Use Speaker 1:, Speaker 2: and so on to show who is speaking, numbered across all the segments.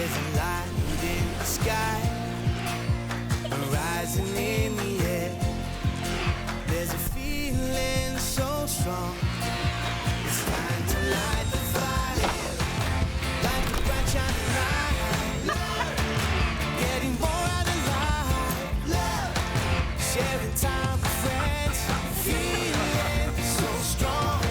Speaker 1: There's a light in the sky, rising in the air. There's a feeling so strong. It's time to light the fire, like the bright shining light. Getting more out of life, sharing time with friends, feeling so strong.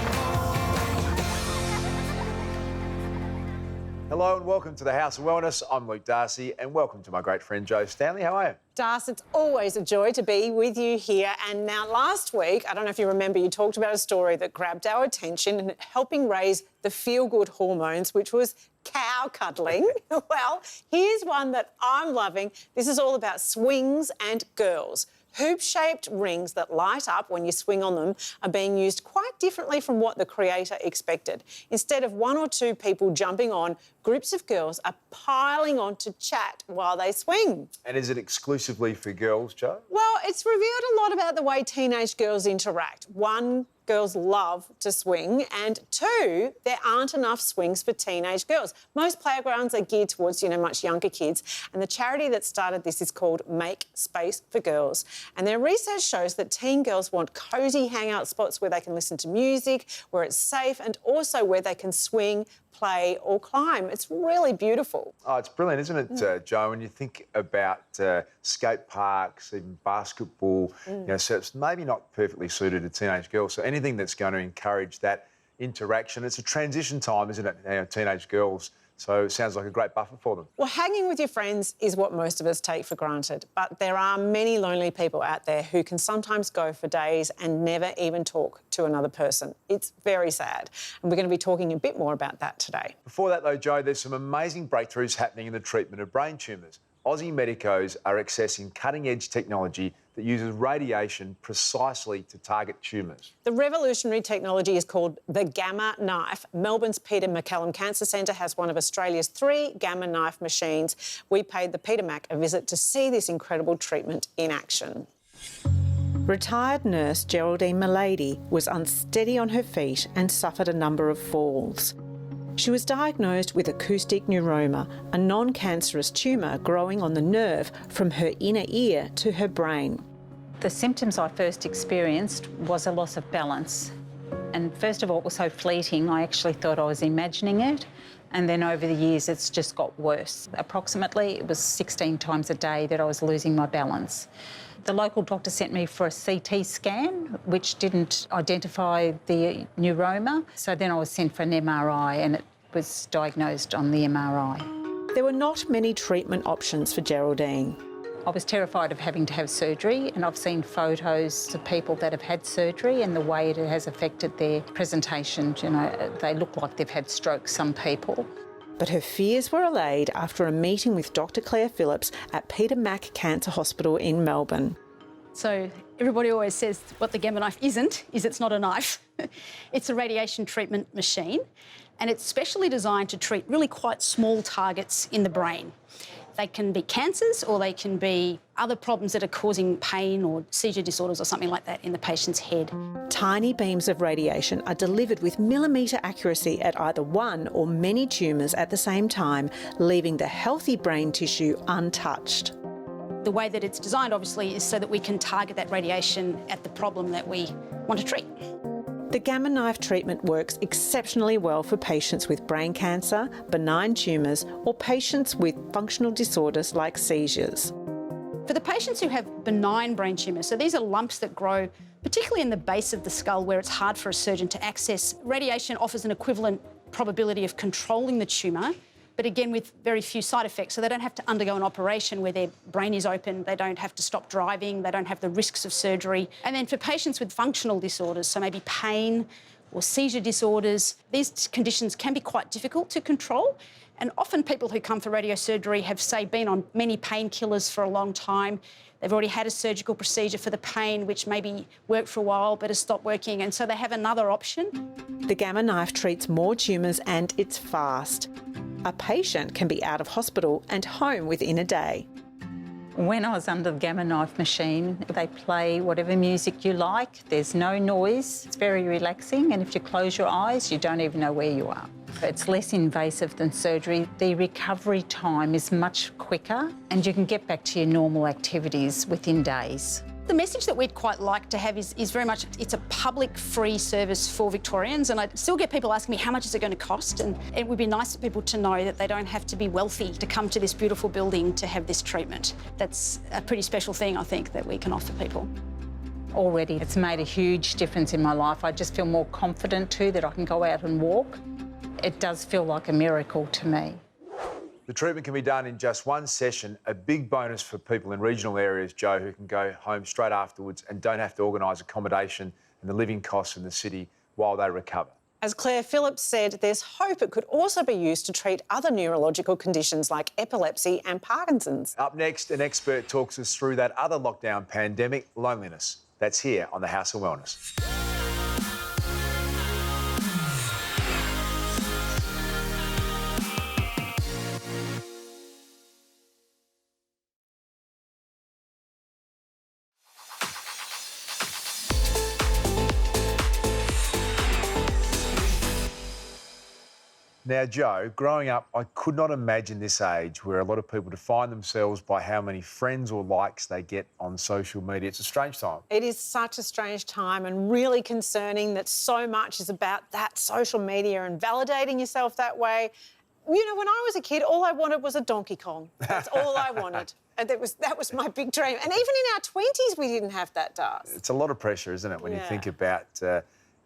Speaker 2: Hello and welcome to the House of Wellness. I'm Luke Darcy and welcome to my great friend Jo Stanley. How are you?
Speaker 3: Darcy, it's always a joy to be with you here. And now last week, I don't know if you remember, you talked about a story that grabbed our attention and helping raise the feel-good hormones, which was cow cuddling. Well, here's one that I'm loving. This is all about swings and girls. Hoop-shaped rings that light up when you swing on them are being used quite differently from what the creator expected. Instead of one or two people jumping on, groups of girls are piling on to chat while they swing.
Speaker 2: And is it exclusively for girls, Jo?
Speaker 3: Well, it's revealed a lot about the way teenage girls interact. One, girls love to swing, and two, there aren't enough swings for teenage girls. Most playgrounds are geared towards, much younger kids, and the charity that started this is called Make Space for Girls. And their research shows that teen girls want cosy hangout spots where they can listen to music, where it's safe, and also where they can swing, play or climb. It's really beautiful.
Speaker 2: Oh, it's brilliant, isn't it, Jo? When you think about skate parks, even basketball, so it's maybe not perfectly suited to teenage girls. So anything that's going to encourage that interaction. It's a transition time, isn't it, teenage girls? So it sounds like a great buffer for them.
Speaker 3: Well, hanging with your friends is what most of us take for granted, but there are many lonely people out there who can sometimes go for days and never even talk to another person. It's very sad, and we're going to be talking a bit more about that today.
Speaker 2: Before that, though, Jo, there's some amazing breakthroughs happening in the treatment of brain tumours. Aussie medicos are accessing cutting-edge technology that uses radiation precisely to target tumours.
Speaker 3: The revolutionary technology is called the Gamma Knife. Melbourne's Peter MacCallum Cancer Centre has one of Australia's 3 Gamma Knife machines. We paid the Peter Mac a visit to see this incredible treatment in action. Retired nurse Geraldine Milady was unsteady on her feet and suffered a number of falls. She was diagnosed with acoustic neuroma, a non-cancerous tumour growing on the nerve from her inner ear to her brain.
Speaker 4: The symptoms I first experienced was a loss of balance. And first of all, it was so fleeting, I actually thought I was imagining it. And then over the years, it's just got worse. Approximately, it was 16 times a day that I was losing my balance. The local doctor sent me for a CT scan, which didn't identify the neuroma. So then I was sent for an MRI and it was diagnosed on the MRI.
Speaker 3: There were not many treatment options for Geraldine.
Speaker 4: I was terrified of having to have surgery, and I've seen photos of people that have had surgery and the way it has affected their presentation. They look like they've had stroke, some people.
Speaker 3: But her fears were allayed after a meeting with Dr Claire Phillips at Peter Mac Cancer Hospital in Melbourne.
Speaker 5: So everybody always says what the Gamma Knife isn't, is it's not a knife. It's a radiation treatment machine, and it's specially designed to treat really quite small targets in the brain. They can be cancers or they can be other problems that are causing pain or seizure disorders or something like that in the patient's head.
Speaker 3: Tiny beams of radiation are delivered with millimetre accuracy at either one or many tumours at the same time, leaving the healthy brain tissue untouched.
Speaker 5: The way that it's designed, obviously, is so that we can target that radiation at the problem that we want to treat.
Speaker 3: The Gamma Knife treatment works exceptionally well for patients with brain cancer, benign tumours or patients with functional disorders like seizures.
Speaker 5: For the patients who have benign brain tumours, so these are lumps that grow particularly in the base of the skull where it's hard for a surgeon to access, radiation offers an equivalent probability of controlling the tumour, but again with very few side effects. So they don't have to undergo an operation where their brain is open, they don't have to stop driving, they don't have the risks of surgery. And then for patients with functional disorders, so maybe pain or seizure disorders, these conditions can be quite difficult to control. And often people who come for radiosurgery have, say, been on many painkillers for a long time. They've already had a surgical procedure for the pain, which maybe worked for a while but has stopped working, and so they have another option.
Speaker 3: The Gamma Knife treats more tumours and it's fast. A patient can be out of hospital and home within a day.
Speaker 4: When I was under the Gamma Knife machine, they play whatever music you like. There's no noise. It's very relaxing, and if you close your eyes, you don't even know where you are. It's less invasive than surgery. The recovery time is much quicker and you can get back to your normal activities within days.
Speaker 5: The message that we'd quite like to have is very much, it's a public free service for Victorians, and I still get people asking me how much is it going to cost, and it would be nice for people to know that they don't have to be wealthy to come to this beautiful building to have this treatment. That's a pretty special thing, I think, that we can offer people.
Speaker 4: Already it's made a huge difference in my life. I just feel more confident too that I can go out and walk. It does feel like a miracle to me.
Speaker 2: The treatment can be done in just one session, a big bonus for people in regional areas, Joe, who can go home straight afterwards and don't have to organise accommodation and the living costs in the city while they recover.
Speaker 3: As Claire Phillips said, there's hope it could also be used to treat other neurological conditions like epilepsy and Parkinson's.
Speaker 2: Up next, an expert talks us through that other lockdown pandemic, loneliness. That's here on the House of Wellness. Now, Joe, growing up, I could not imagine this age where a lot of people define themselves by how many friends or likes they get on social media. It's a strange time.
Speaker 3: It is such a strange time and really concerning that so much is about that social media and validating yourself that way. You know, when I was a kid, all I wanted was a Donkey Kong. That's all I wanted. And that was my big dream. And even in our 20s, we didn't have that task.
Speaker 2: It's a lot of pressure, isn't it, when you think about...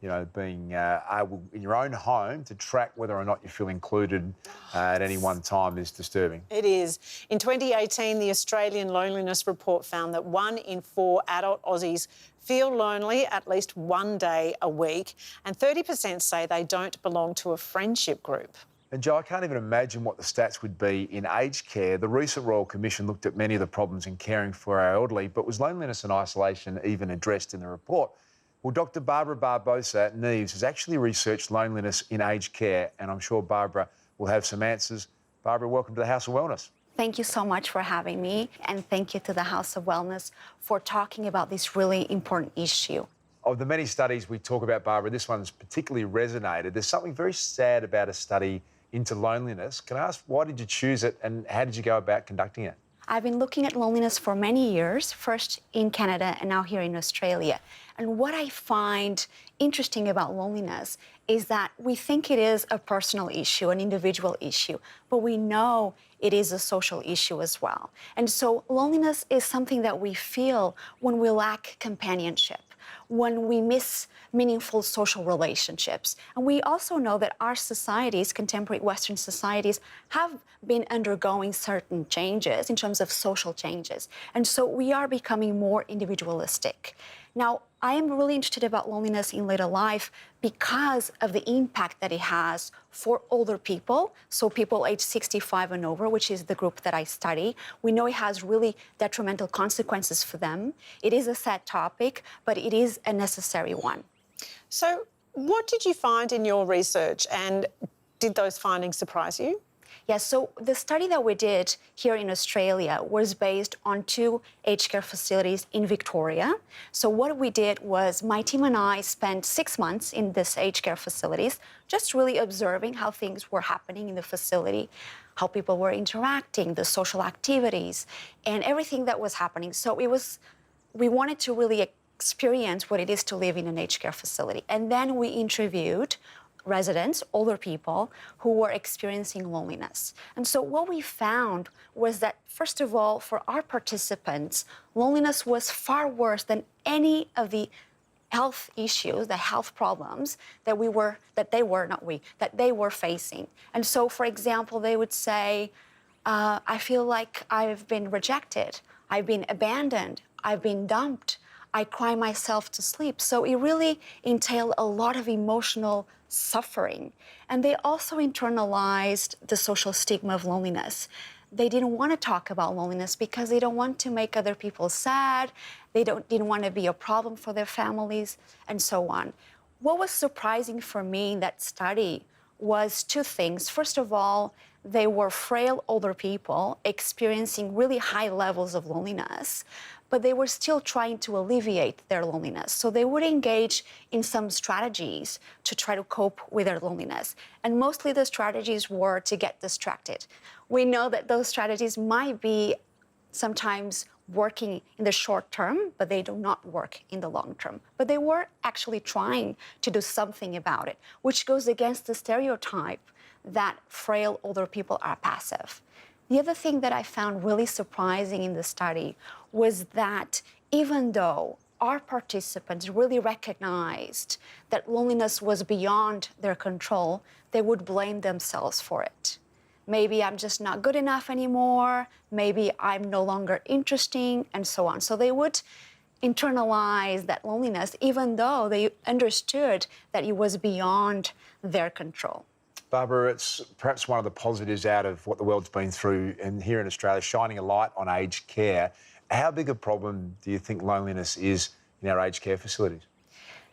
Speaker 2: you know, being able in your own home to track whether or not you feel included at any one time is disturbing.
Speaker 3: It is. In 2018, the Australian Loneliness Report found that 1 in 4 adult Aussies feel lonely at least one day a week, and 30% say they don't belong to a friendship group.
Speaker 2: And Joe, I can't even imagine what the stats would be in aged care. The recent Royal Commission looked at many of the problems in caring for our elderly, but was loneliness and isolation even addressed in the report? Well, Dr. Barbara Barbosa Neves has actually researched loneliness in aged care, and I'm sure Barbara will have some answers. Barbara, welcome to the House of Wellness.
Speaker 6: Thank you so much for having me, and thank you to the House of Wellness for talking about this really important issue.
Speaker 2: Of the many studies we talk about, Barbara, this one's particularly resonated. There's something very sad about a study into loneliness. Can I ask, why did you choose it and how did you go about conducting it?
Speaker 6: I've been looking at loneliness for many years, first in Canada and now here in Australia. And what I find interesting about loneliness is that we think it is a personal issue, an individual issue, but we know it is a social issue as well. And so loneliness is something that we feel when we lack companionship, when we miss meaningful social relationships. And we also know that our societies, contemporary Western societies, have been undergoing certain changes in terms of social changes. And so we are becoming more individualistic. Now, I am really interested about loneliness in later life because of the impact that it has for older people, so people aged 65 and over, which is the group that I study. We know it has really detrimental consequences for them. It is a sad topic, but it is a necessary one.
Speaker 3: So what did you find in your research, and did those findings surprise you?
Speaker 6: Yes, so the study that we did here in Australia was based on 2 aged care facilities in Victoria. So what we did was my team and I spent 6 months in this aged care facilities, just really observing how things were happening in the facility, how people were interacting, the social activities, and everything that was happening. So we wanted to really experience what it is to live in an aged care facility. And then we interviewed residents, older people, who were experiencing loneliness. And so what we found was that, first of all, for our participants, loneliness was far worse than any of the health issues, the health problems that they were facing. And so, for example, they would say, I feel like I've been rejected, I've been abandoned, I've been dumped, I cry myself to sleep. So it really entailed a lot of emotional suffering. And they also internalized the social stigma of loneliness. They didn't want to talk about loneliness because they don't want to make other people sad. They didn't want to be a problem for their families, and so on. What was surprising for me in that study was 2 things. First of all, they were frail older people experiencing really high levels of loneliness, but they were still trying to alleviate their loneliness. So they would engage in some strategies to try to cope with their loneliness. And mostly the strategies were to get distracted. We know that those strategies might be sometimes working in the short term, but they do not work in the long term. But they were actually trying to do something about it, which goes against the stereotype that frail older people are passive. The other thing that I found really surprising in the study was that even though our participants really recognized that loneliness was beyond their control, they would blame themselves for it. Maybe I'm just not good enough anymore, maybe I'm no longer interesting, and so on. So they would internalize that loneliness even though they understood that it was beyond their control.
Speaker 2: Barbara, it's perhaps one of the positives out of what the world's been through and here in Australia, shining a light on aged care. How big a problem do you think loneliness is in our aged care facilities?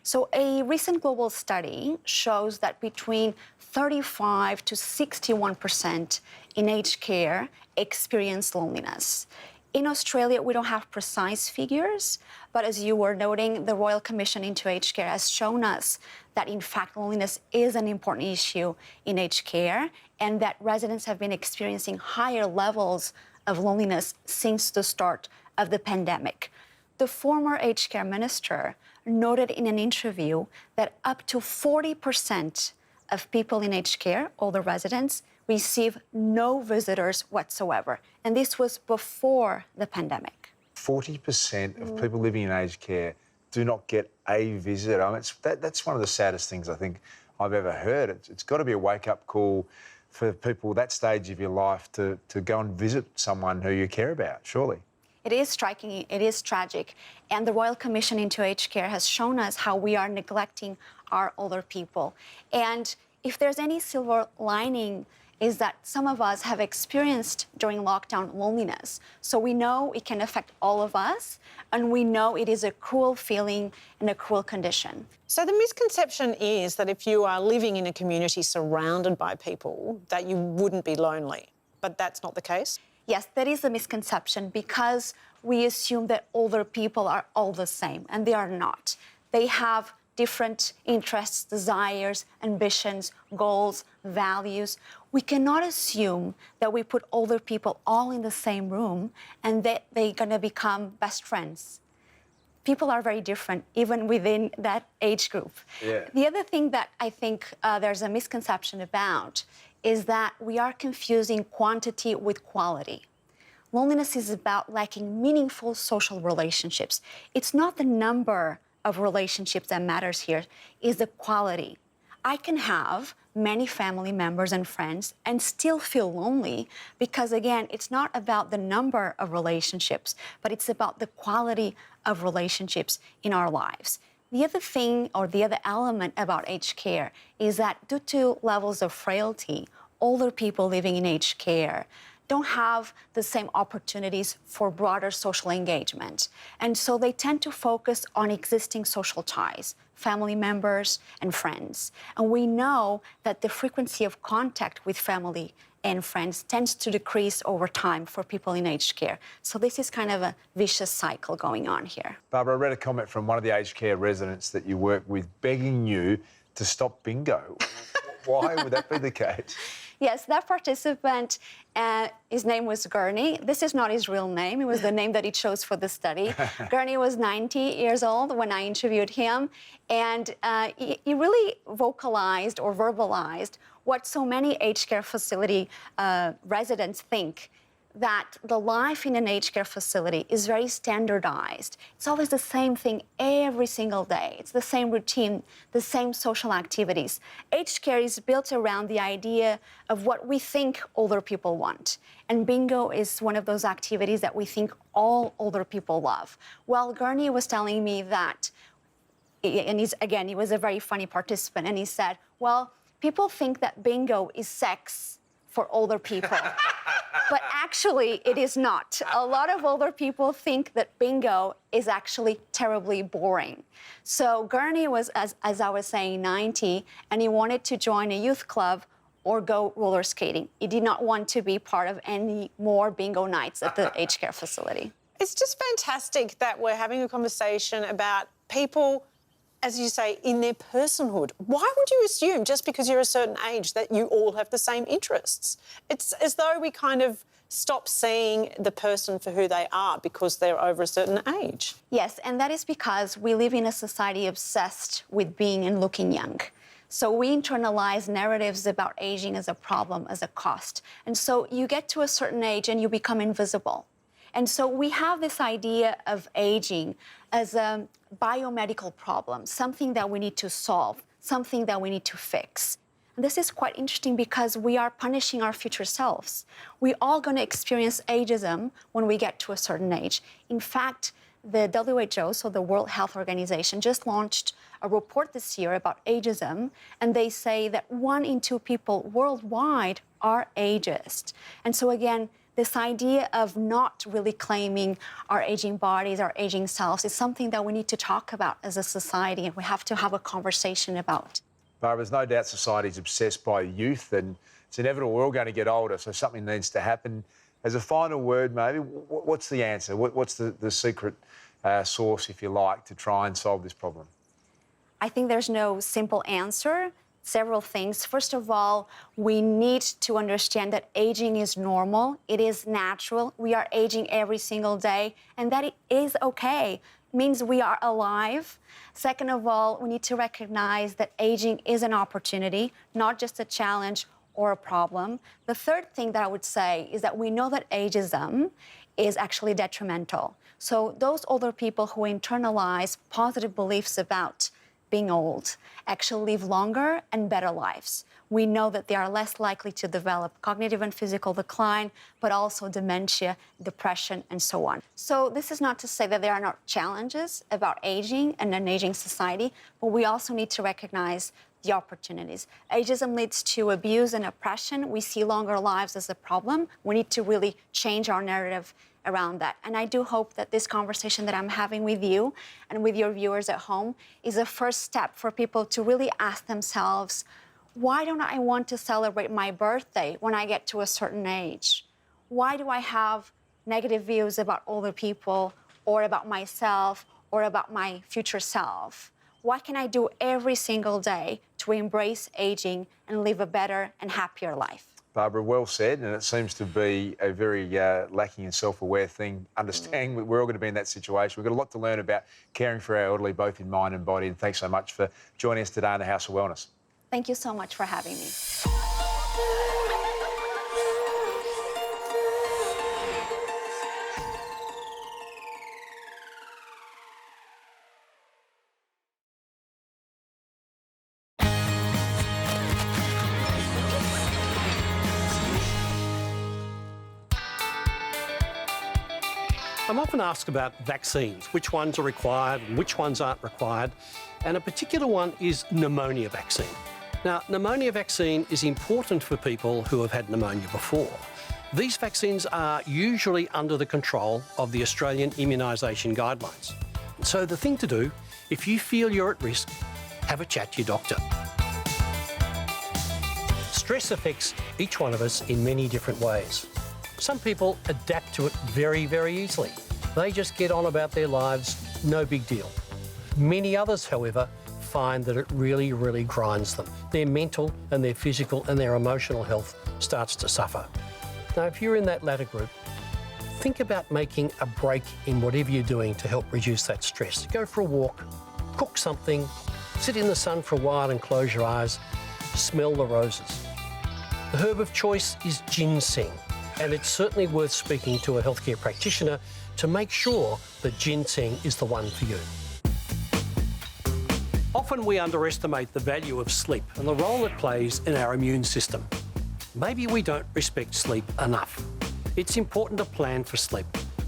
Speaker 6: So a recent global study shows that between 35 to 61% in aged care experience loneliness. In Australia, we don't have precise figures, but as you were noting, the Royal Commission into Aged Care has shown us that, in fact, loneliness is an important issue in aged care and that residents have been experiencing higher levels of loneliness since the start of the pandemic. The former aged care minister noted in an interview that up to 40% of people in aged care, older residents, receive no visitors whatsoever. And this was before the pandemic.
Speaker 2: 40% of people living in aged care do not get a visit. I mean, that's one of the saddest things I think I've ever heard. It's got to be a wake-up call for people at that stage of your life to go and visit someone who you care about, surely.
Speaker 6: It is striking, it is tragic. And the Royal Commission into Aged Care has shown us how we are neglecting our older people. And if there's any silver lining, is that some of us have experienced during lockdown loneliness. So we know it can affect all of us, and we know it is a cruel feeling and a cruel condition.
Speaker 3: So the misconception is that if you are living in a community surrounded by people, that you wouldn't be lonely. But that's not the case?
Speaker 6: Yes, that is a misconception because we assume that older people are all the same, and they are not. They have different interests, desires, ambitions, goals, values. We cannot assume that we put older people all in the same room and that they're going to become best friends. People are very different, even within that age group.
Speaker 2: Yeah.
Speaker 6: The other thing that I think there's a misconception about is that we are confusing quantity with quality. Loneliness is about lacking meaningful social relationships. It's not the number of relationships that matters here, is the quality. I can have many family members and friends and still feel lonely because, again, it's not about the number of relationships, but it's about the quality of relationships in our lives. The other thing or the other element about aged care is that due to levels of frailty, older people living in aged care don't have the same opportunities for broader social engagement. And so they tend to focus on existing social ties, family members and friends. And we know that the frequency of contact with family and friends tends to decrease over time for people in aged care. So this is kind of a vicious cycle going on here.
Speaker 2: Barbara, I read a comment from one of the aged care residents that you work with begging you to stop bingo. Why would that be the case?
Speaker 6: Yes, that participant, his name was Gurney. This is not his real name. It was the name that he chose for the study. Gurney was 90 years old when I interviewed him, and he really vocalized or verbalized what so many aged care facility residents think, that the life in an aged care facility is very standardized. It's always the same thing every single day. It's the same routine, the same social activities. Aged care is built around the idea of what we think older people want. And bingo is one of those activities that we think all older people love. Well, Gurney was telling me that, and he was a very funny participant, and he said, well, people think that bingo is sex for older people. But actually, it is not. A lot of older people think that bingo is actually terribly boring. So Gurney was, as I was saying, 90, and he wanted to join a youth club or go roller skating. He did not want to be part of any more bingo nights at the aged care facility.
Speaker 3: It's just fantastic that we're having a conversation about people, as you say, in their personhood. Why would you assume just because you're a certain age that you all have the same interests? It's as though we kind of stop seeing the person for who they are because they're over a certain age.
Speaker 6: Yes, and that is because we live in a society obsessed with being and looking young. So we internalize narratives about aging as a problem, as a cost. And so you get to a certain age and you become invisible. And so we have this idea of aging as a biomedical problem, something that we need to solve, something that we need to fix. And this is quite interesting because we are punishing our future selves. We're all going to experience ageism when we get to a certain age. In fact, the WHO, so the World Health Organization, just launched a report this year about ageism, and they say that 1 in 2 people worldwide are ageist. And so again, this idea of not really claiming our aging bodies, our aging selves, is something that we need to talk about as a society, and we have to have a conversation about.
Speaker 2: Barbara, there's no doubt society's obsessed by youth, and it's inevitable we're all going to get older, so something needs to happen. As a final word, maybe, what's the answer? What's the secret sauce, if you like, to try and solve this problem?
Speaker 6: I think there's no simple answer. Several things. First of all, we need to understand that aging is normal. It is natural. We are aging every single day, and that it is okay. It means we are alive. Second of all, we need to recognize that aging is an opportunity, not just a challenge or a problem. The third thing that I would say is that we know that ageism is actually detrimental. So those older people who internalize positive beliefs about being old actually live longer and better lives. We know that they are less likely to develop cognitive and physical decline, but also dementia, depression, and so on. So this is not to say that there are not challenges about aging and an aging society, but we also need to recognize the opportunities. Ageism leads to abuse and oppression. We see longer lives as a problem. We need to really change our narrative around that. And I do hope that this conversation that I'm having with you and with your viewers at home is a first step for people to really ask themselves, why don't I want to celebrate my birthday when I get to a certain age? Why do I have negative views about older people or about myself or about my future self? What can I do every single day to embrace aging and live a better and happier life?
Speaker 2: Barbara, well said, and it seems to be a very lacking in self-aware thing, understanding that we're all going to be in that situation. We've got a lot to learn about caring for our elderly, both in mind and body, and thanks so much for joining us today on the House of Wellness.
Speaker 6: Thank you so much for having me.
Speaker 7: I'm often asked about vaccines, which ones are required and which ones aren't required, and a particular one is pneumonia vaccine. Now, pneumonia vaccine is important for people who have had pneumonia before. These vaccines are usually under the control of the Australian immunisation guidelines. So the thing to do, if you feel you're at risk, have a chat to your doctor. Stress affects each one of us in many different ways. Some people adapt to it very, very easily. They just get on about their lives, no big deal. Many others, however, find that it really, really grinds them. Their mental and their physical and their emotional health starts to suffer. Now, if you're in that latter group, think about making a break in whatever you're doing to help reduce that stress. Go for a walk, cook something, sit in the sun for a while and close your eyes, smell the roses. The herb of choice is ginseng, and it's certainly worth speaking to a healthcare practitioner to make sure that ginseng is the one for you. Often we underestimate the value of sleep and the role it plays in our immune system. Maybe we don't respect sleep enough. It's important to plan for sleep.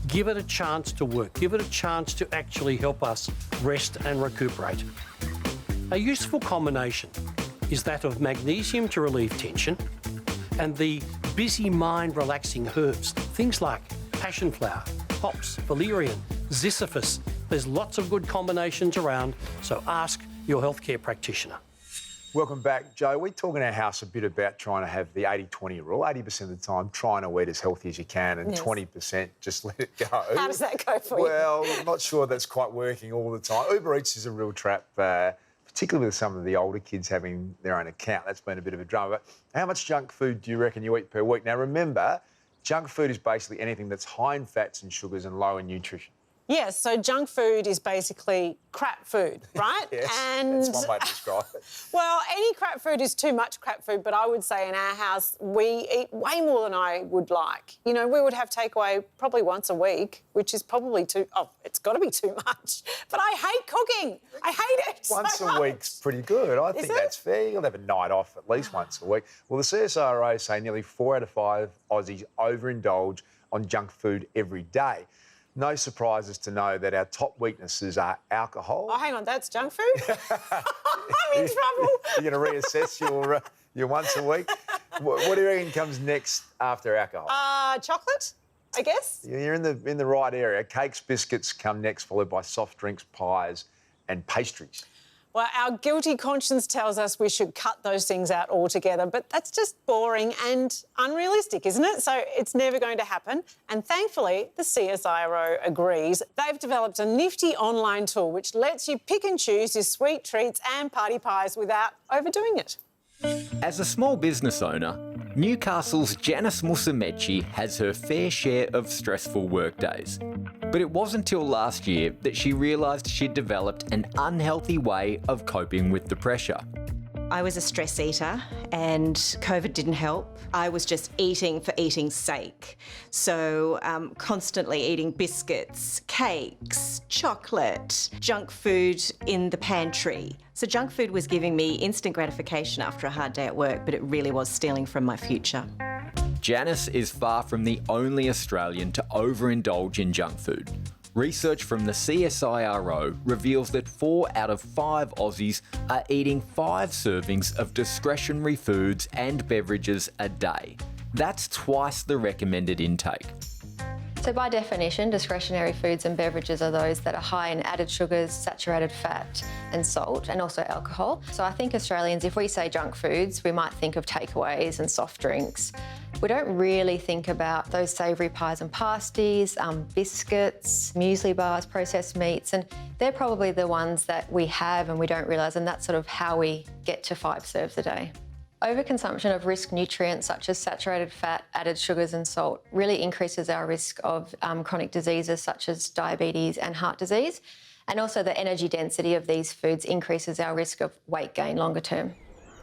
Speaker 7: Give it a chance to work. Give it a chance to actually help us rest and recuperate. A useful combination is that of magnesium to relieve tension and the busy mind relaxing herbs, things like passion flower, hops, valerian, ziziphus. There's lots of good combinations around, so ask your healthcare practitioner.
Speaker 2: Welcome back, Joe. We talk in our house a bit about trying to have the 80-20 rule. 80% of the time, trying to eat as healthy as you can, and 20% just let it go.
Speaker 3: How does that go for you?
Speaker 2: Well, I'm not sure that's quite working all the time. Uber Eats is a real trap, particularly with some of the older kids having their own account. That's been a bit of a drama. But how much junk food do you reckon you eat per week? Now, remember, junk food is basically anything that's high in fats and sugars and low in nutrition.
Speaker 3: Yes, so junk food is basically crap food, right?
Speaker 2: Yes,
Speaker 3: and
Speaker 2: that's one way to describe it.
Speaker 3: well, any crap food is too much crap food, but I would say in our house we eat way more than I would like. You know, we would have takeaway probably once a week, which is probably it's got to be too much. But I hate cooking. I hate it
Speaker 2: Once
Speaker 3: so
Speaker 2: a
Speaker 3: much.
Speaker 2: week's pretty good. I think that's fair. You'll have a night off at least once a week. Well, the CSIRO say nearly 4 out of 5 Aussies overindulge on junk food every day. No surprises to know that our top weaknesses are alcohol.
Speaker 3: Oh, hang on, that's junk food? I'm in trouble.
Speaker 2: You're going to reassess your once a week. What do you reckon comes next after alcohol?
Speaker 3: Chocolate, I guess.
Speaker 2: You're in the right area. Cakes, biscuits come next, followed by soft drinks, pies and pastries.
Speaker 3: Well, our guilty conscience tells us we should cut those things out altogether, but that's just boring and unrealistic, isn't it? So it's never going to happen. And thankfully, the CSIRO agrees. They've developed a nifty online tool which lets you pick and choose your sweet treats and party pies without overdoing it.
Speaker 8: As a small business owner, Newcastle's Janice Musumeci has her fair share of stressful workdays. But it wasn't until last year that she realised she'd developed an unhealthy way of coping with the pressure.
Speaker 9: I was a stress eater and COVID didn't help. I was just eating for eating's sake. So constantly eating biscuits, cakes, chocolate, junk food in the pantry. So junk food was giving me instant gratification after a hard day at work, but it really was stealing from my future.
Speaker 8: Janice is far from the only Australian to overindulge in junk food. Research from the CSIRO reveals that 4 out of 5 Aussies are eating 5 servings of discretionary foods and beverages a day. That's twice the recommended intake.
Speaker 10: So by definition, discretionary foods and beverages are those that are high in added sugars, saturated fat and salt, and also alcohol. So I think Australians, if we say junk foods, we might think of takeaways and soft drinks. We don't really think about those savoury pies and pasties, biscuits, muesli bars, processed meats, and they're probably the ones that we have and we don't realise, and that's sort of how we get to 5 serves a day. Overconsumption of risk nutrients such as saturated fat, added sugars and salt really increases our risk of chronic diseases such as diabetes and heart disease. And also the energy density of these foods increases our risk of weight gain longer term.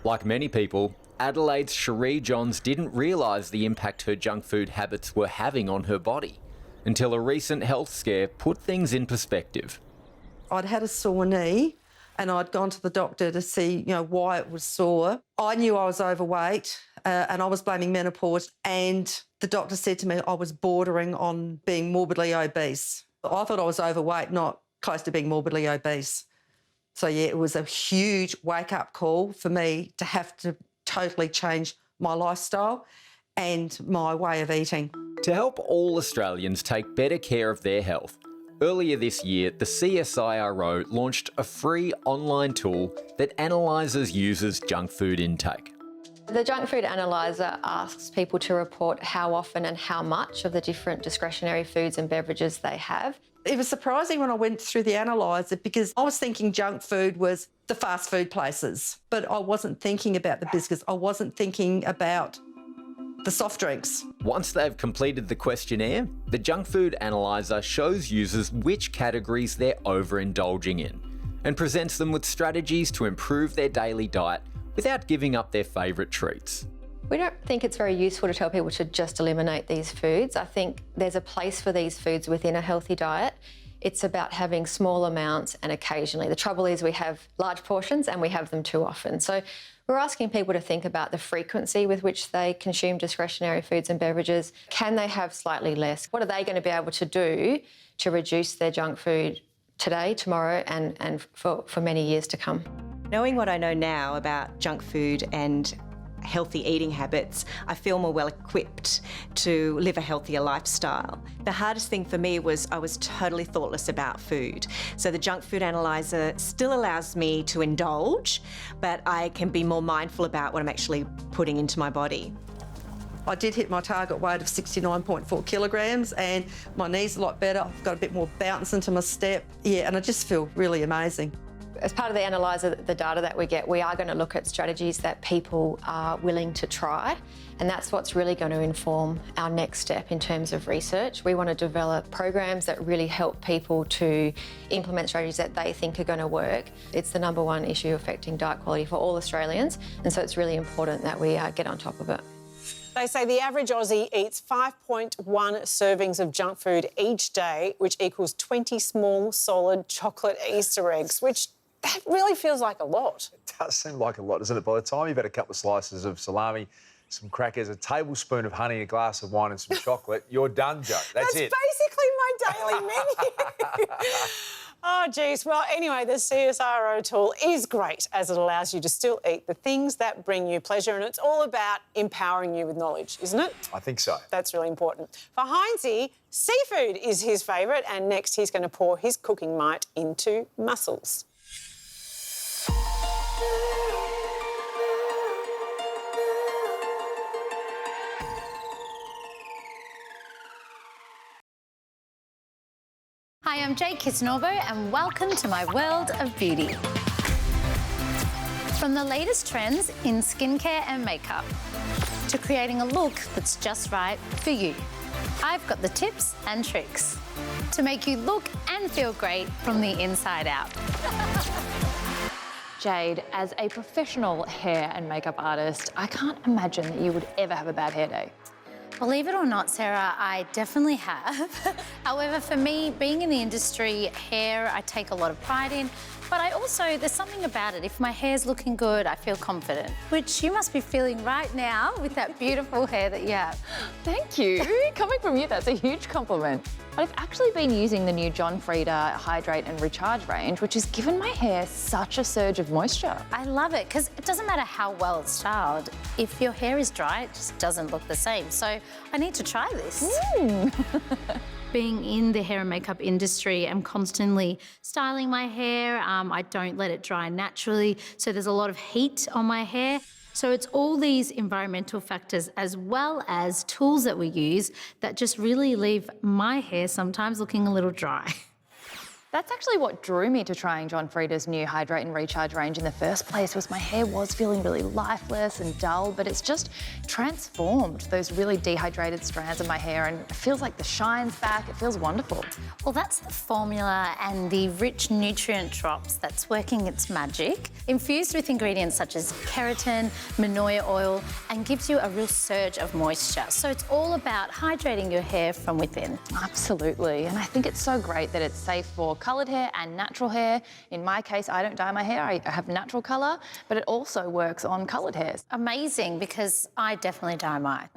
Speaker 8: Like many people, Adelaide's Cherie Johns didn't realise the impact her junk food habits were having on her body until a recent health scare put things in perspective.
Speaker 11: I'd had a sore knee and I'd gone to the doctor to see, why it was sore. I knew I was overweight and I was blaming menopause, and the doctor said to me I was bordering on being morbidly obese. I thought I was overweight, not close to being morbidly obese. So, yeah, it was a huge wake-up call for me to have to totally change my lifestyle and my way of eating.
Speaker 8: To help all Australians take better care of their health, earlier this year, the CSIRO launched a free online tool that analyses users' junk food intake.
Speaker 10: The junk food analyser asks people to report how often and how much of the different discretionary foods and beverages they have.
Speaker 11: It was surprising when I went through the analyser because I was thinking junk food was the fast food places, but I wasn't thinking about the biscuits. I wasn't thinking about the soft drinks.
Speaker 8: Once they've completed the questionnaire, the junk food analyser shows users which categories they're overindulging in and presents them with strategies to improve their daily diet without giving up their favourite treats.
Speaker 10: We don't think it's very useful to tell people to just eliminate these foods. I think there's a place for these foods within a healthy diet. It's about having small amounts and occasionally. The trouble is we have large portions and we have them too often. So we're asking people to think about the frequency with which they consume discretionary foods and beverages. Can they have slightly less? What are they going to be able to do to reduce their junk food today, tomorrow and for many years to come?
Speaker 9: Knowing what I know now about junk food and healthy eating habits, I feel more well equipped to live a healthier lifestyle. The hardest thing for me was I was totally thoughtless about food. So the junk food analyzer still allows me to indulge, but I can be more mindful about what I'm actually putting into my body.
Speaker 11: I did hit my target weight of 69.4 kilograms and my knee's a lot better. I've got a bit more bounce into my step. Yeah, and I just feel really amazing.
Speaker 10: As part of the analyzer, the data that we get, we are going to look at strategies that people are willing to try, and that's what's really going to inform our next step in terms of research. We want to develop programs that really help people to implement strategies that they think are going to work. It's the #1 issue affecting diet quality for all Australians, and so it's really important that we get on top of it.
Speaker 3: They say the average Aussie eats 5.1 servings of junk food each day, which equals 20 small, solid chocolate Easter eggs, which that really feels like a lot.
Speaker 2: It does seem like a lot, doesn't it? By the time you've had a couple of slices of salami, some crackers, a tablespoon of honey, a glass of wine and some chocolate, you're done, Joe. That's it.
Speaker 3: That's basically my daily menu. Oh, geez. Well, anyway, the CSIRO tool is great as it allows you to still eat the things that bring you pleasure, and it's all about empowering you with knowledge, isn't it?
Speaker 2: I think so.
Speaker 3: That's really important. For Hinsey, seafood is his favourite, and next he's going to pour his cooking might into mussels.
Speaker 12: Hi, I'm Jade and welcome to my world of beauty. From the latest trends in skincare and makeup to creating a look that's just right for you, I've got the tips and tricks to make you look and feel great from the inside out.
Speaker 13: Jade, as a professional hair and makeup artist, I can't imagine that you would ever have a bad hair day.
Speaker 12: Believe it or not, Sarah, I definitely have. However, for me, being in the industry, hair, I take a lot of pride in, but I also, there's something about it. If my hair's looking good, I feel confident, which you must be feeling right now with that beautiful hair that you have.
Speaker 13: Thank you. Coming from you, that's a huge compliment. But I've actually been using the new John Frieda Hydrate and Recharge range, which has given my hair such a surge of moisture.
Speaker 12: I love it, because it doesn't matter how well it's styled. If your hair is dry, it just doesn't look the same. So I need to try this. Being in the hair and makeup industry, I'm constantly styling my hair. I don't let it dry naturally, so there's a lot of heat on my hair. So it's all these environmental factors as well as tools that we use that just really leave my hair sometimes looking a little dry.
Speaker 13: That's actually what drew me to trying John Frieda's new Hydrate and Recharge range in the first place, was my hair was feeling really lifeless and dull, but it's just transformed those really dehydrated strands of my hair, and it feels like the shine's back. It feels wonderful.
Speaker 12: Well, that's the formula and the rich nutrient drops that's working its magic, infused with ingredients such as keratin, mannoia oil, and gives you a real surge of moisture. So it's all about hydrating your hair from within.
Speaker 13: Absolutely, and I think it's so great that it's safe for coloured hair and natural hair. In my case, I don't dye my hair, I have natural colour, but it also works on coloured hairs.
Speaker 12: Amazing, because I definitely dye mine.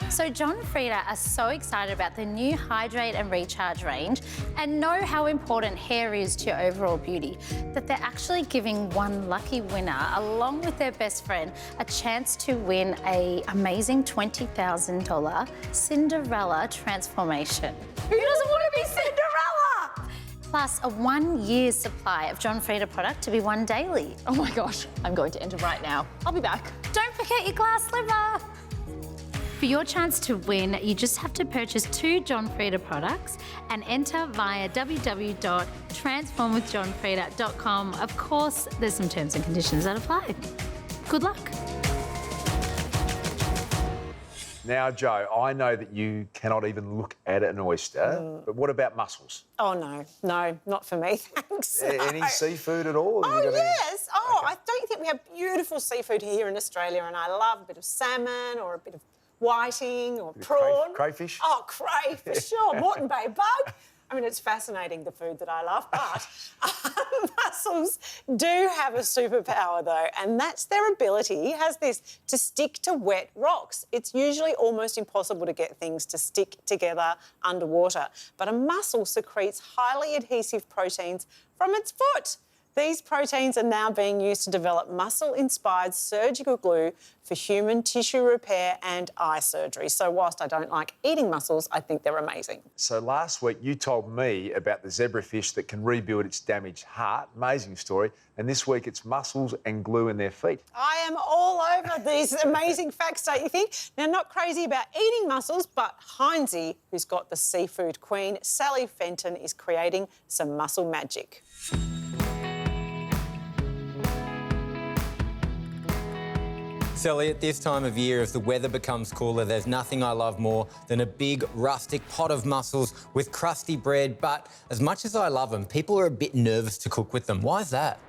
Speaker 12: So John Frieda are so excited about the new Hydrate and Recharge range and know how important hair is to your overall beauty, that they're actually giving one lucky winner, along with their best friend, a chance to win an amazing $20,000 Cinderella transformation. Who doesn't want to be Cinderella? Plus a 1 year's supply of John Frieda product to be won daily.
Speaker 13: Oh my gosh, I'm going to enter right now. I'll be back.
Speaker 12: Don't forget your glass slipper. For your chance to win, you just have to purchase 2 John Frieda products and enter via www.transformwithjohnfrieda.com. Of course, there's some terms and conditions that apply. Good luck.
Speaker 2: Now, Joe, I know that you cannot even look at an oyster, but what about mussels?
Speaker 3: Oh, no, not for me, thanks.
Speaker 2: Any seafood at all?
Speaker 3: Oh, yes. Oh, okay. I don't think we have beautiful seafood here in Australia, and I love a bit of salmon or a bit of whiting or prawn.
Speaker 2: Crayfish?
Speaker 3: Oh, cray, for sure. Moreton Bay bug. I mean, it's fascinating, the food that I love, but mussels do have a superpower, though, and that's their ability, has this, to stick to wet rocks. It's usually almost impossible to get things to stick together underwater, but a mussel secretes highly adhesive proteins from its foot. These proteins are now being used to develop muscle-inspired surgical glue for human tissue repair and eye surgery. So whilst I don't like eating mussels, I think they're amazing.
Speaker 2: So last week you told me about the zebrafish that can rebuild its damaged heart. Amazing story. And this week it's mussels and glue in their feet.
Speaker 3: I am all over these amazing facts, don't you think? Now, not crazy about eating mussels, but Hinsey, who's got the seafood queen, Sally Fenton, is creating some mussel magic.
Speaker 14: Sally, at this time of year, as the weather becomes cooler, there's nothing I love more than a big rustic pot of mussels with crusty bread. But as much as I love them, people are a bit nervous to cook with them. Why is that?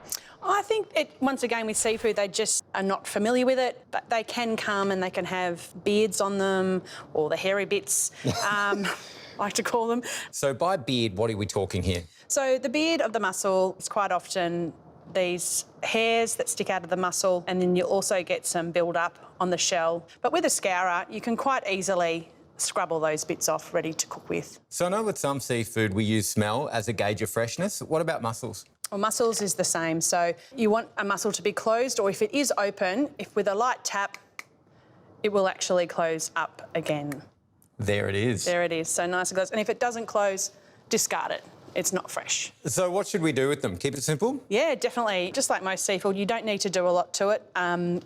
Speaker 5: I think, once again, with seafood, they just are not familiar with it, but they can come and they can have beards on them, or the hairy bits, I like to call them.
Speaker 14: So by beard, what are we talking here?
Speaker 5: So the beard of the mussel is quite often these hairs that stick out of the mussel, and then you'll also get some build-up on the shell. But with a scourer, you can quite easily scrub all those bits off, ready to cook with.
Speaker 14: So I know with some seafood we use smell as a gauge of freshness. What about mussels?
Speaker 5: Well, mussels is the same. So you want a mussel to be closed, or if it is open, if with a light tap, it will actually close up again.
Speaker 14: There it is.
Speaker 5: There it is, so nice and close. And if it doesn't close, discard it. It's not fresh.
Speaker 14: So what should we do with them? Keep it simple?
Speaker 5: Yeah, definitely. Just like most seafood, you don't need to do a lot to it.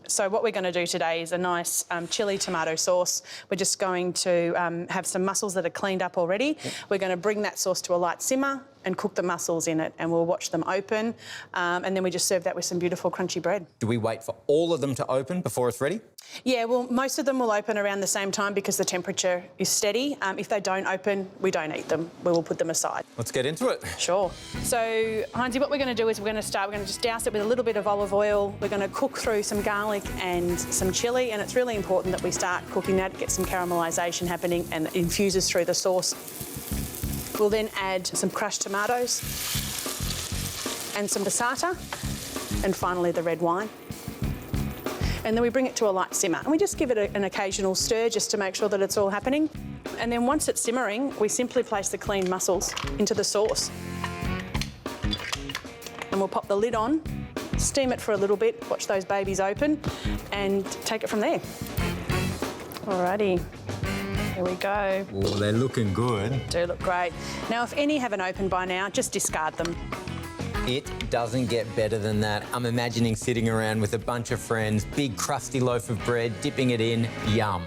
Speaker 5: So what we're going to do today is a nice chilli tomato sauce. We're just going to have some mussels that are cleaned up already. Yep. We're going to bring that sauce to a light simmer and cook the mussels in it, and we'll watch them open. And then we just serve that with some beautiful crunchy bread.
Speaker 14: Do we wait for all of them to open before it's ready?
Speaker 5: Yeah, well, most of them will open around the same time because the temperature is steady. If they don't open, we don't eat them. We will put them aside.
Speaker 14: Let's get into it.
Speaker 5: Sure. So, Hinsey, what we're going to do is we're going to just douse it with a little bit of olive oil. We're going to cook through some garlic and some chilli, and it's really important that we start cooking that, get some caramelisation happening, and it infuses through the sauce. We'll then add some crushed tomatoes and some passata, and finally the red wine. And then we bring it to a light simmer, and we just give it an occasional stir just to make sure that it's all happening. And then once it's simmering, we simply place the cleaned mussels into the sauce. And we'll pop the lid on, steam it for a little bit, watch those babies open, and take it from there. Alrighty. Here we go.
Speaker 14: Oh, they're looking good.
Speaker 5: Do look great. Now, if any haven't opened by now, just discard them.
Speaker 14: It doesn't get better than that. I'm imagining sitting around with a bunch of friends, big crusty loaf of bread, dipping it in, yum.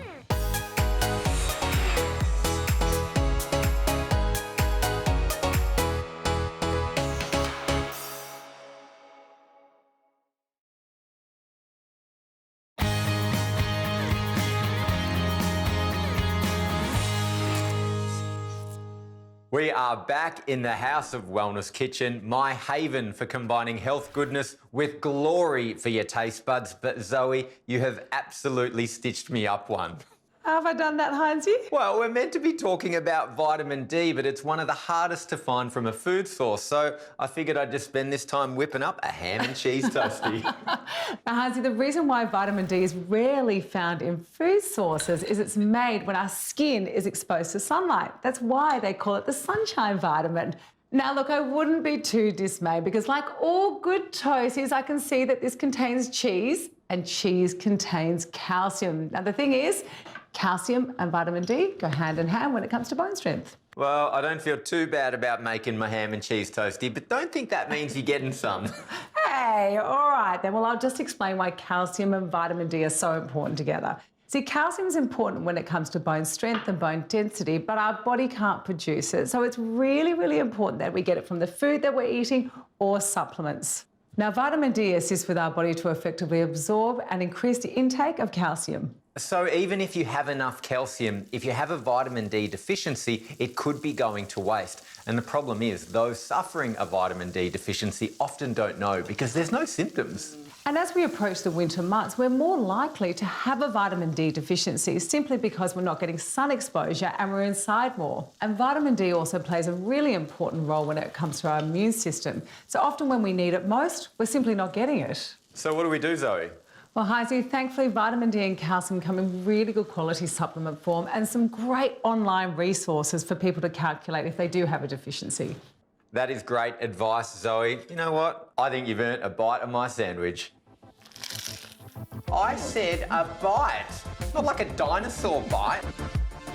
Speaker 14: We are back in the House of Wellness kitchen, my haven for combining health goodness with glory for your taste buds. But Zoe, you have absolutely stitched me up one.
Speaker 4: Have I done that, Hinsey?
Speaker 14: Well, we're meant to be talking about vitamin D, but it's one of the hardest to find from a food source. So I figured I'd just spend this time whipping up a ham and cheese toastie.
Speaker 15: Now, Hinsey, the reason why vitamin D is rarely found in food sources is it's made when our skin is exposed to sunlight. That's why they call it the sunshine vitamin. Now, look, I wouldn't be too dismayed because like all good toasties, I can see that this contains cheese and cheese contains calcium. Now, the thing is, calcium and vitamin D go hand in hand when it comes to bone strength.
Speaker 14: Well, I don't feel too bad about making my ham and cheese toastie, but don't think that means you're getting some.
Speaker 15: Hey, all right then. Well, I'll just explain why calcium and vitamin D are so important together. See, calcium is important when it comes to bone strength and bone density, but our body can't produce it. So it's really, really important that we get it from the food that we're eating or supplements. Now, vitamin D assists with our body to effectively absorb and increase the intake of calcium.
Speaker 14: So even if you have enough calcium, if you have a vitamin D deficiency, it could be going to waste. And the problem is those suffering a vitamin D deficiency often don't know because there's no symptoms.
Speaker 15: And as we approach the winter months, we're more likely to have a vitamin D deficiency simply because we're not getting sun exposure and we're inside more. And vitamin D also plays a really important role when it comes to our immune system. So often when we need it most, we're simply not getting it.
Speaker 14: So what do we do, Zoe?
Speaker 15: Well, Hinsey, thankfully, vitamin D and calcium come in really good quality supplement form and some great online resources for people to calculate if they do have a deficiency.
Speaker 14: That is great advice, Zoe. You know what? I think you've earned a bite of my sandwich. I said a bite, not like a dinosaur bite.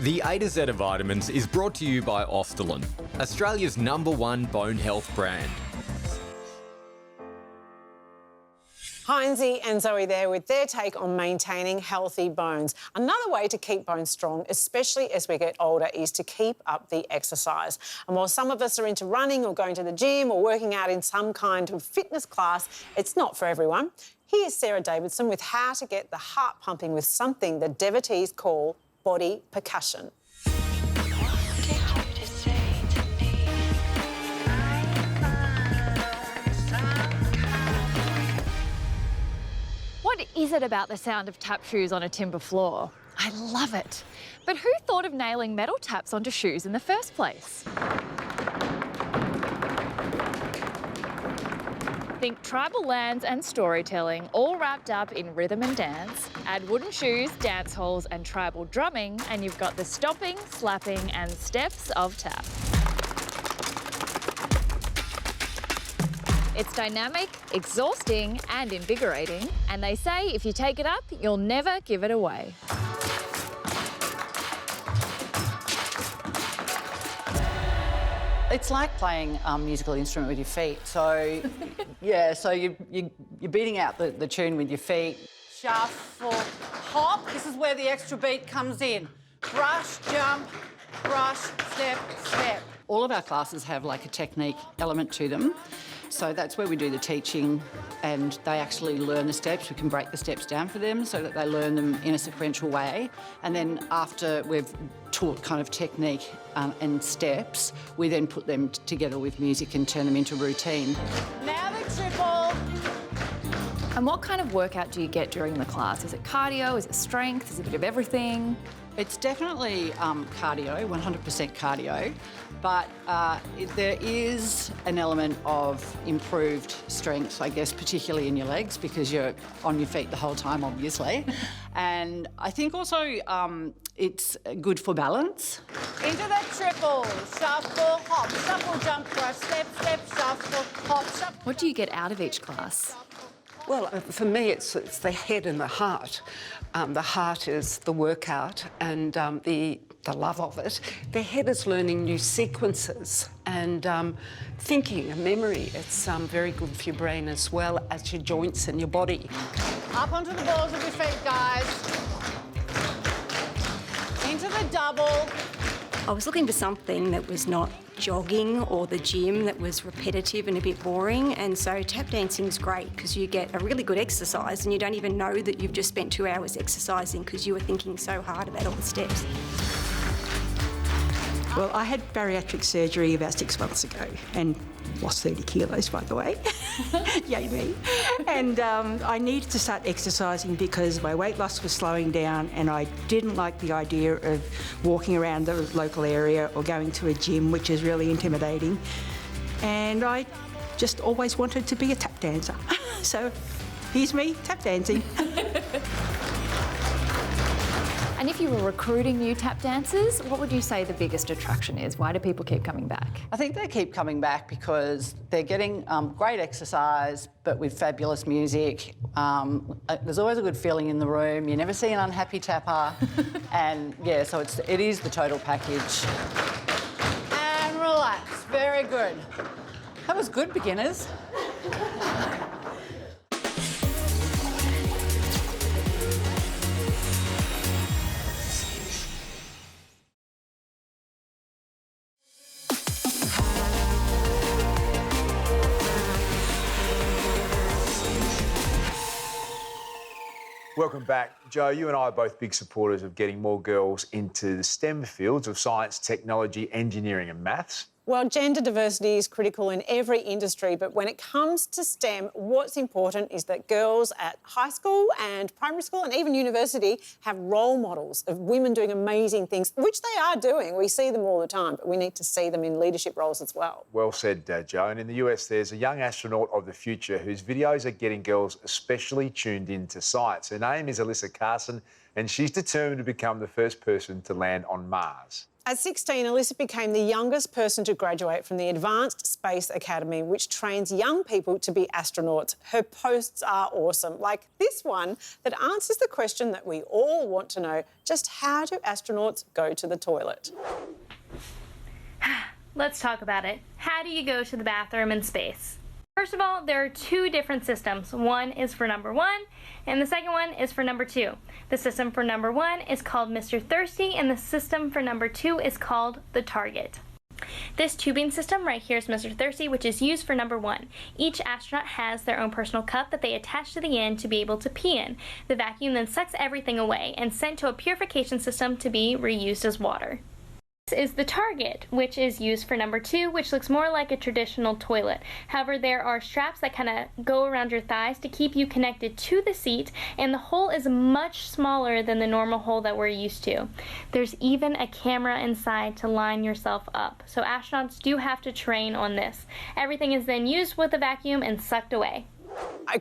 Speaker 8: The A to Z of vitamins is brought to you by Australin, Australia's #1 bone health brand.
Speaker 3: Hinsey and Zoe there with their take on maintaining healthy bones. Another way to keep bones strong, especially as we get older, is to keep up the exercise. And while some of us are into running or going to the gym or working out in some kind of fitness class, it's not for everyone. Here's Sarah Davidson with how to get the heart pumping with something that devotees call body percussion.
Speaker 13: What is it about the sound of tap shoes on a timber floor? I love it. But who thought of nailing metal taps onto shoes in the first place? Think tribal lands and storytelling, all wrapped up in rhythm and dance. Add wooden shoes, dance halls and tribal drumming, and you've got the stomping, slapping and steps of tap. It's dynamic, exhausting and invigorating, and they say if you take it up, you'll never give it away.
Speaker 16: It's like playing a musical instrument with your feet. So, yeah, so you're beating out the tune with your feet. Shuffle, hop. This is where the extra beat comes in. Brush, jump, brush, step, step. All of our classes have like a technique element to them. So that's where we do the teaching and they actually learn the steps. We can break the steps down for them so that they learn them in a sequential way. And then after we've taught kind of technique and steps, we then put them together with music and turn them into routine.
Speaker 13: Now the triple. And what kind of workout do you get during the class? Is it cardio? Is it strength? Is it a bit of everything?
Speaker 16: It's definitely cardio, 100% cardio, but there is an element of improved strength, I guess, particularly in your legs because you're on your feet the whole time, obviously. And I think also it's good for balance.
Speaker 5: Into the triple, shuffle, hop, shuffle, jump, brush, step, step, shuffle, hop, shuffle.
Speaker 13: What do you get out of each class?
Speaker 17: Well, for me, it's the head and the heart. The heart is the workout and the love of it. The head is learning new sequences and thinking and memory. It's very good for your brain as well as your joints and your body.
Speaker 5: Up onto the balls of your feet, guys. Into the double.
Speaker 18: I was looking for something that was not jogging or the gym that was repetitive and a bit boring, and so tap dancing is great because you get a really good exercise and you don't even know that you've just spent 2 hours exercising because you were thinking so hard about all the steps.
Speaker 19: Well, I had bariatric surgery about 6 months ago and lost 30 kilos, by the way. Yay me. And I needed to start exercising because my weight loss was slowing down and I didn't like the idea of walking around the local area or going to a gym, which is really intimidating. And I just always wanted to be a tap dancer. So here's me, tap dancing.
Speaker 13: And if you were recruiting new tap dancers, what would you say the biggest attraction is? Why do people keep coming back?
Speaker 16: I think they keep coming back because they're getting great exercise, but with fabulous music. There's always a good feeling in the room. You never see an unhappy tapper. And yeah, so it is the total package.
Speaker 5: And relax. Very good.
Speaker 16: That was good, beginners.
Speaker 2: Welcome back. Joe, you and I are both big supporters of getting more girls into the STEM fields of science, technology, engineering and maths.
Speaker 3: Well, gender diversity is critical in every industry, but when it comes to STEM, what's important is that girls at high school and primary school and even university have role models of women doing amazing things, which they are doing. We see them all the time, but we need to see them in leadership roles as well.
Speaker 2: Well said, Joe. And in the US, there's a young astronaut of the future whose videos are getting girls especially tuned into science. Her name is Alyssa Carson, and she's determined to become the first person to land on Mars.
Speaker 3: At 16, Alyssa became the youngest person to graduate from the Advanced Space Academy, which trains young people to be astronauts. Her posts are awesome, like this one that answers the question that we all want to know: just how do astronauts go to the toilet?
Speaker 20: Let's talk about it. How do you go to the bathroom in space? First of all, there are two different systems. One is for number 1, and the second one is for number 2. The system for number 1 is called Mr. Thirsty, and the system for number 2 is called the Target. This tubing system right here is Mr. Thirsty, which is used for number 1. Each astronaut has their own personal cup that they attach to the end to be able to pee in. The vacuum then sucks everything away and sent to a purification system to be reused as water. This is the Target, which is used for number 2, which looks more like a traditional toilet. However, there are straps that kind of go around your thighs to keep you connected to the seat, and the hole is much smaller than the normal hole that we're used to. There's even a camera inside to line yourself up, so astronauts do have to train on this. Everything is then used with a vacuum and sucked away.
Speaker 3: I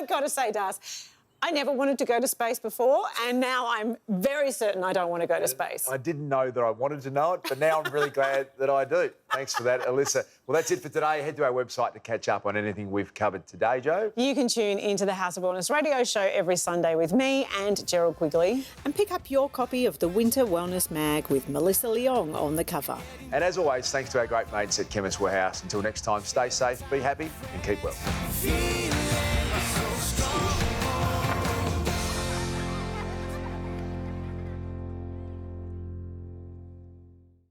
Speaker 3: gotta say, Daz, I never wanted to go to space before, and now I'm very certain I don't want to go to space.
Speaker 2: I didn't know that I wanted to know it, but now I'm really glad that I do. Thanks for that, Alyssa. Well, that's it for today. Head to our website to catch up on anything we've covered today, Jo.
Speaker 3: You can tune into the House of Wellness radio show every Sunday with me and Gerald Quigley, and pick up your copy of the Winter Wellness Mag with Melissa Leong on the cover.
Speaker 2: And as always, thanks to our great mates at Chemist Warehouse. Until next time, stay safe, be happy and keep well.